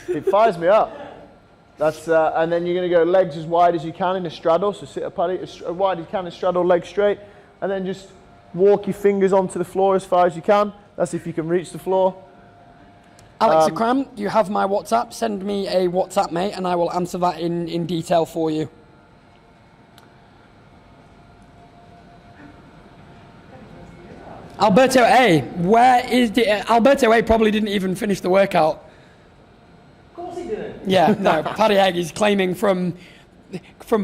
It fires me up. That's and then you're going to go legs as wide as you can in a straddle. So sit up, Paddy, as wide as you can and straddle, legs straight, and then just walk your fingers onto the floor as far as you can. That's if you can reach the floor. Alex Akram, you have my WhatsApp. Send me a WhatsApp, mate, and I will answer that in detail for you. Alberto A, where is the Alberto A? Probably didn't even finish the workout. Of course he didn't. Yeah, no. Paddy Hegg is claiming from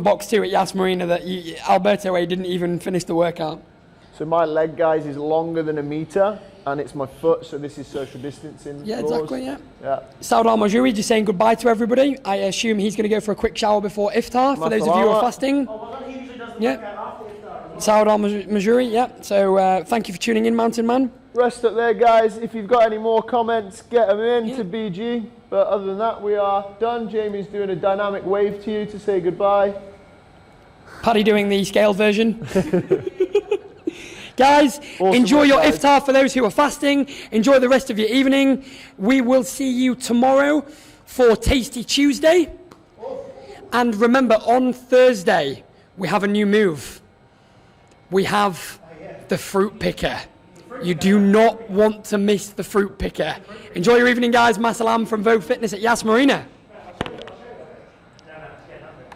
box 2 at Yas Marina that Alberto A didn't even finish the workout. So my leg, guys, is longer than a meter, and it's my foot, so this is social distancing. Yeah, laws. exactly. Yeah. Saud Al-Mazhouri just saying goodbye to everybody. I assume he's going to go for a quick shower before iftar. For those of you who are fasting. He usually does the yeah. workout after iftar. Saud Al-Mazhouri, yeah. So thank you for tuning in, Mountain Man. Rest up there, guys. If you've got any more comments, get them in to BG. But other than that, we are done. Jamie's doing a dynamic wave to you to say goodbye. Paddy doing the scaled version. Guys, awesome. Enjoy your iftar for those who are fasting. Enjoy the rest of your evening. We will see you tomorrow for Tasty Tuesday. And remember, on Thursday, we have a new move. We have the fruit picker. You do not want to miss the fruit picker. Enjoy your evening, guys. Masalam from Vogue Fitness at Yas Marina.